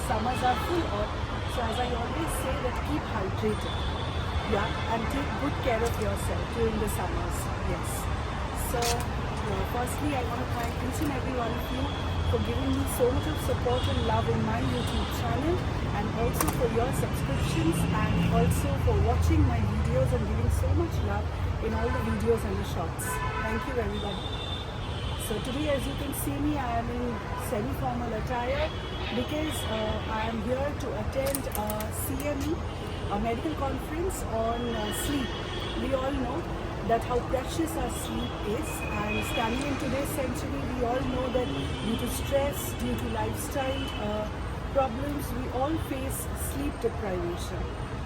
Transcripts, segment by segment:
summers are full on. So as I always say, that keep hydrated, yeah, and take good care of yourself during the summers. Yes. So firstly, I want to thank each and every one of you for giving me so much of support and love in my YouTube channel, and also for your subscriptions, and also for watching my videos and giving so much love in all the videos and the shorts. Thank you everybody. So today, as you can see me, I am in semi-formal attire because I am here to attend CME, a medical conference on sleep. We all know that how precious our sleep is, and standing in today's century, we all know that due to stress, due to lifestyle problems, we all face sleep deprivation.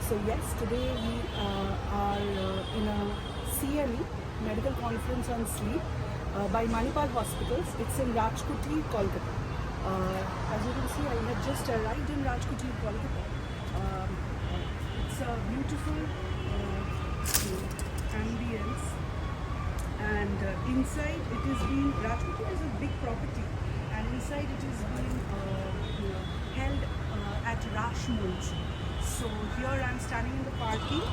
So yes, today we are in a CME, medical conference on sleep, by Manipal hospitals. It's in Rajkoti, Kolkata. As you can see, I have just arrived in Rajkoti, Kolkata. It's a beautiful ambience, and inside it is being, Rajkoti is a big property, and inside it is being held at Rashmund. So here I am standing in the parking,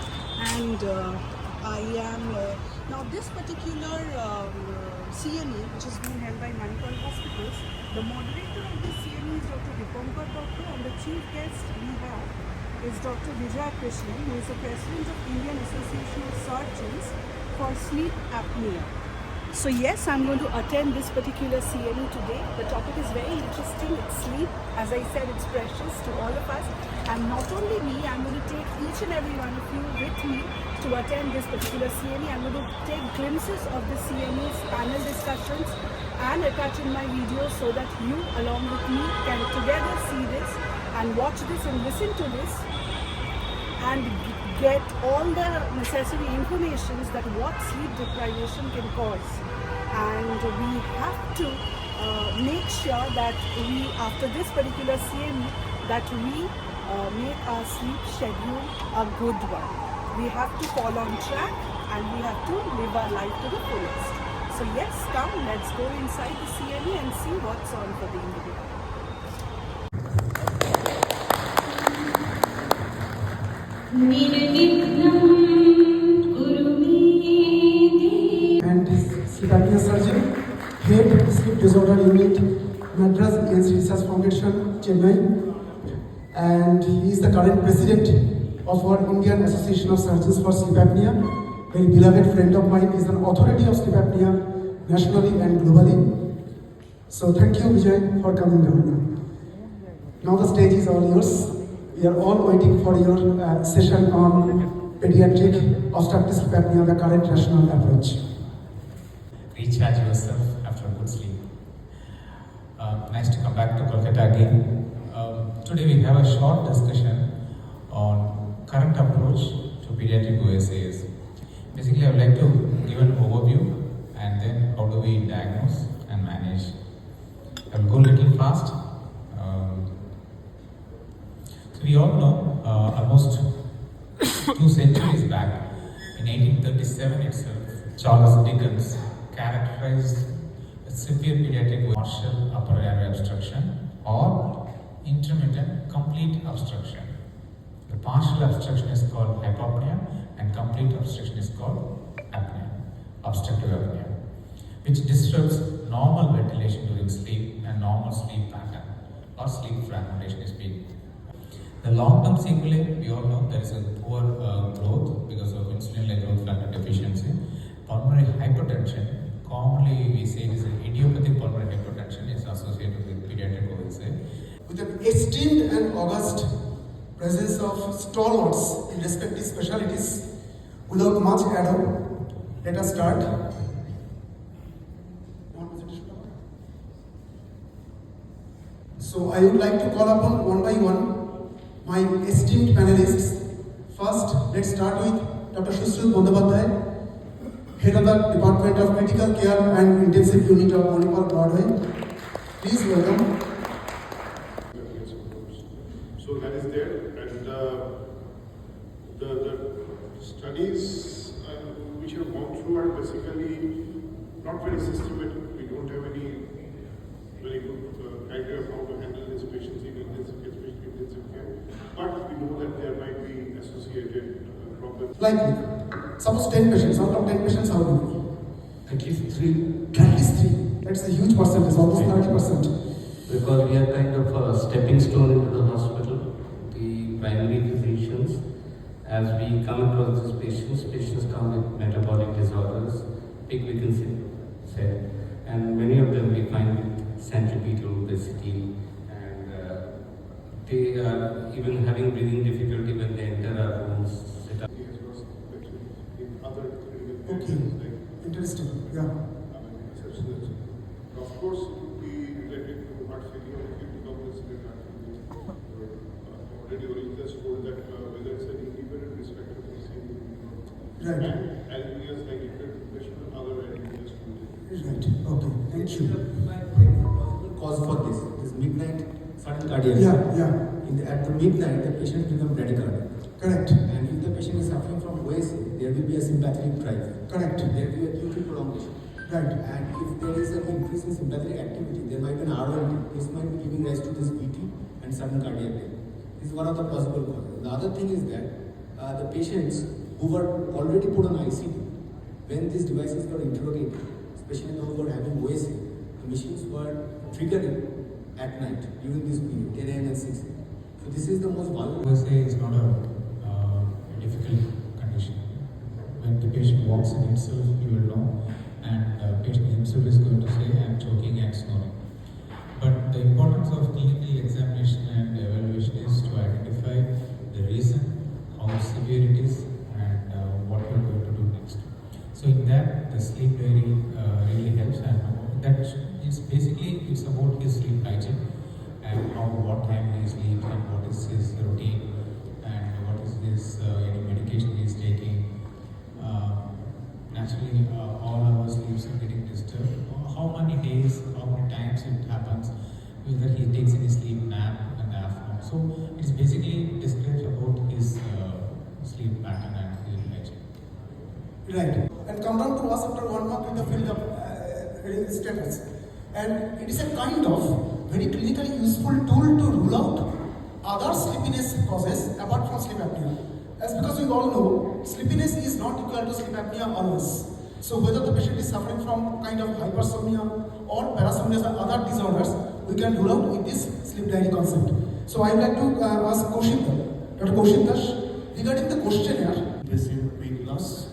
and I am now this particular CME, which is being held by Manipal Hospitals. The moderator of this CME is Dr.Dutta, and the chief guest we have is Dr. Krishnan, who is the president of Indian Association of Surgeons for Sleep Apnea. So yes, I'm going to attend this particular CME today. The topic is very interesting. It's sleep. As I said, it's precious to all of us. And not only me, I'm going to take each and every one of you with me to attend this particular CME. I'm going to take glimpses of the CME's panel discussions and attach in my videos so that you, along with me, can together see this and watch this and listen to this and get all the necessary informations that what sleep deprivation can cause. And we have to make sure that we, after this particular CME, that we make our sleep schedule a good one. We have to fall on track, and we have to live our life to the fullest. So yes, come, let's go inside the CME and see what's on for the individual. And sleep apnea surgeon, head sleep disorder unit, Madras Against Research Foundation, Chennai, and he is the current president of our Indian Association of Surgeons for Sleep Apnea. Very beloved friend of mine, is an authority of sleep apnea nationally and globally. So thank you, Vijay, for coming down. Now the stage is all yours. We are all waiting for your session on pediatric obstructive sleep apnea, the current rational approach. Recharge yourself after a good sleep. Nice to come back to Kolkata again. Today we have a short discussion on current approach to pediatric OSAs. Basically, I would like to give an overview, and then how do we diagnose and manage. I will go a little fast. So we all know almost 2 centuries back, in 1837 itself, Charles Dickens characterized a severe pediatric partial upper airway obstruction or intermittent complete obstruction. The partial obstruction is called hypopnea and complete obstruction is called apnea, obstructive apnea, which disrupts normal ventilation during sleep and normal sleep pattern or sleep fragmentation is being. The long-term sequelae, we all know there is a poor growth because of insulin-like growth factor deficiency. Pulmonary hypertension, commonly we say it is an idiopathic pulmonary hypertension, is associated with pediatric OSA. With an esteemed and august presence of stalwarts in respective specialties, without much ado, let us start. So I would like to call upon one by one my esteemed panelists. First, let's start with Dr. Shushrut Bandyopadhyay, Head of the Department of Critical Care and Intensive Unit of Manipal, Broadway. Please welcome. So that is there, and the studies which have gone through are basically not very systematic. We don't have any very good idea of how to handle these patients in intensive care, especially Likely. Suppose 10 patients, out of 10 patients, how many? At least 3, At least 3. That's a huge percentage, almost 30%. because we are kind of a stepping stone into the hospital. The primary physicians, as we come across these patients come with metabolic disorders, Pickwick said, and many of them we find with centripetal obesity, and they are even having breathing difficulty when they enter our rooms. He has lost actually in other critical Okay. areas like Interesting. Yeah. such that. Of course, it would be related to heart failure, acute compulsive heart failure. Or, already Orita has told that whether it's an independent risk factor for same Right. and arrhythmias like hypertension and other arrhythmias too. Right. Okay. Thank you. Possible cause for this midnight sudden cardiac. Yeah. At the midnight, the patient become bradycardic. Correct. And if the patient is suffering from OSA, there will be a sympathetic drive. Correct. There will be a QT prolongation. Right. And if there is an increase in sympathetic activity, there might be an ROLT. This might be giving rise to this VT and sudden cardiac death. This is one of the possible causes. The other thing is that the patients who were already put on ICD, when these devices were interrogated, especially those who were having OSA, the machines were triggering at night during this period, 10 a.m. and 6 a.m. So this is the most vulnerable. OSA is not a difficult condition. When the patient walks in himself, you will know, and the patient himself is going to say, "I'm choking and snoring." But the importance of clinical examination and evaluation is to identify the reason, how severe it is, and what we are going to do next. So in that, the sleep diary really helps, and that it's basically it's about his sleep hygiene and what time he sleeps and what is his routine and what is his any medication he is taking. Naturally, all our sleeps are getting disturbed. How many days, how many times it happens, whether he takes any sleep nap in the afternoon. So it's basically describes about his sleep pattern and sleep hygiene. Right. And come down to us after 1 month in the field of status. And it is a kind of very clinically useful tool to rule out other sleepiness causes apart from sleep apnea. As because we all know, sleepiness is not equal to sleep apnea always. So whether the patient is suffering from kind of hypersomnia or parasomnia or other disorders, we can rule out with this sleep diary concept. So I would like to ask Dr. Kaushik, regarding the questionnaire. Progressive weight loss,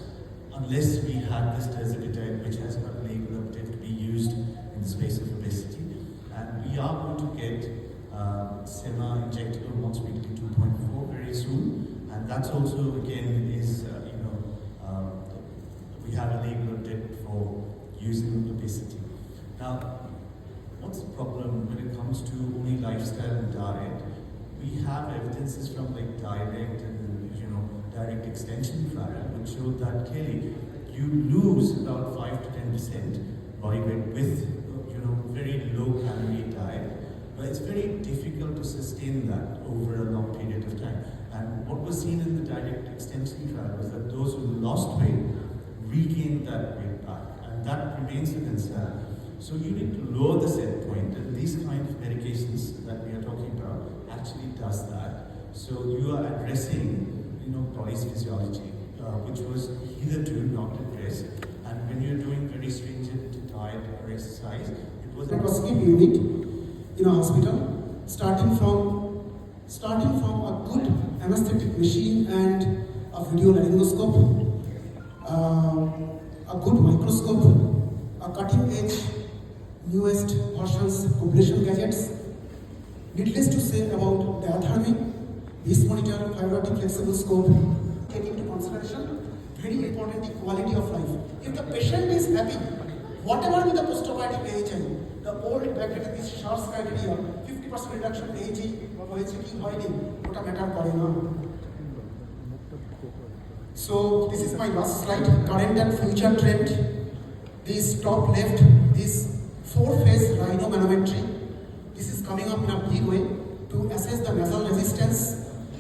unless we have this tirzepatide, which has got label update to be used in the space of obesity. And we are going to get semi-injectable once weekly 2.4 very soon. And that's also, again, is, we have a label update for using obesity. Now, what's the problem when it comes to only lifestyle and diet? We have evidences from like direct and direct extension trial, which showed that clearly you lose about 5 to 10% body weight with very low calorie diet, but it's very difficult to sustain that over a long period of time. And what was seen in the direct extension trial was that those who lost weight regained that weight back, and that remains a concern. So you need to lower the set point, and these kind of medications that we are talking about actually does that. So you are addressing body's physiology, which was hitherto not addressed. And when you're doing very stringent diet or exercise, it was Sleep unit in a hospital, starting from a good anesthetic machine and a video laryngoscope, a good microscope, a cutting edge, newest versions population gadgets. Needless to say about diathermy, this monitor, fiber optic flexible scope, take into consideration very important quality of life. If the patient is happy, whatever be the post-traumatic AHI, the old backdated this SHARS criteria, 50% reduction AHI, হয়েছে কি হয়নি, ওটা matter করে না। So this is my last slide, current and future trend. This top left is 4-phase rhinomanometry. This is coming up in a big way to assess the nasal resistance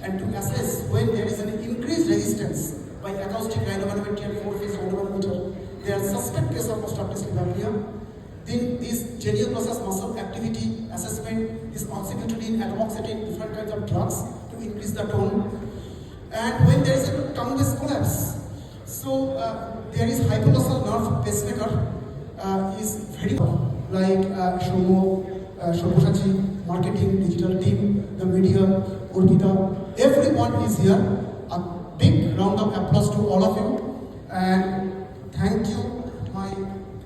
and to assess when there is an increased resistance by acoustic rhinomanometry and 4-phase rhinomanometer. There are suspect cases of obstructive sleep apnea. Then this genial process muscle activity assessment is oxybutynin, atomoxetine, different kinds of drugs to increase the tone. and when there is a tongue-based collapse, so there is hypoglossal nerve pacemaker is very like Shomo, Shobosachi, marketing, digital team, the media, Urpita, everyone is here. A big round of applause to all of you, and thank you, my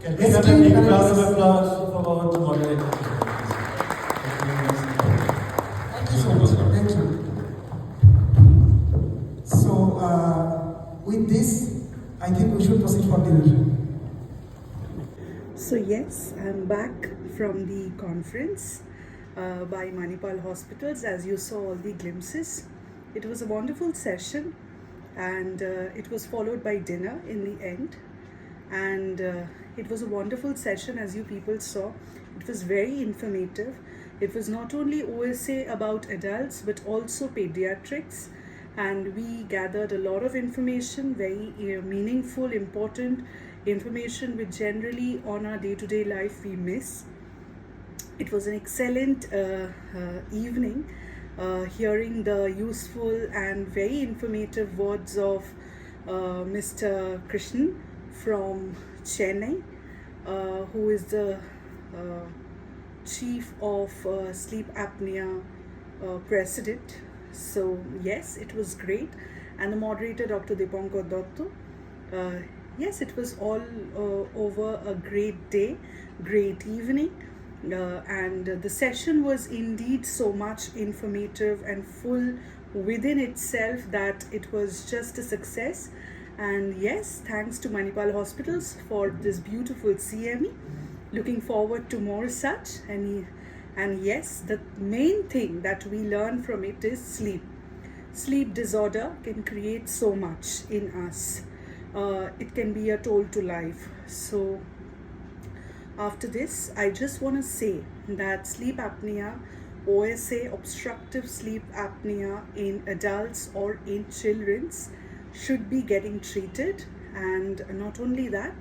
Can we have a esteemed big round of panelists. applause for our moderator? Thank you so much. Thank you. So, with this, I think we should proceed for dinner. So yes, I'm back from the conference by Manipal Hospitals. As you saw all the glimpses, it was a wonderful session, and it was followed by dinner in the end. And it was a wonderful session, as you people saw. It was very informative. It was not only OSA about adults but also pediatrics, and we gathered a lot of information, very meaningful, important information which generally on our day-to-day life we miss. It was an excellent evening, hearing the useful and very informative words of Mr. Krishnan from Chennai, who is the chief of sleep apnea president. So yes, it was great, and the moderator Dr.Dutta. Yes, it was all over a great day, great evening, and the session was indeed so much informative and full within itself that it was just a success. And yes, thanks to Manipal Hospitals for this beautiful CME. Looking forward to more such. And yes, the main thing that we learn from it is sleep. Sleep disorder can create so much in us. It can be a toll to life. So after this, I just want to say that sleep apnea, OSA, obstructive sleep apnea in adults or in children's should be getting treated. And not only that,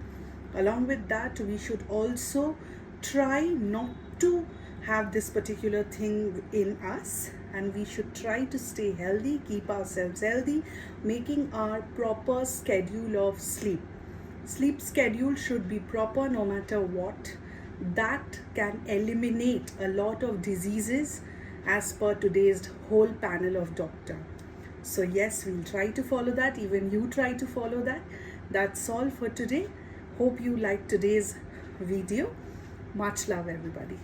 along with that, we should also try not to have this particular thing in us, and we should try to stay healthy, keep ourselves healthy, making our proper schedule of sleep. Sleep schedule should be proper no matter what. That can eliminate a lot of diseases as per today's whole panel of doctor. So yes, we'll try to follow that. Even you try to follow that. That's all for today. Hope you liked today's video. Much love, everybody.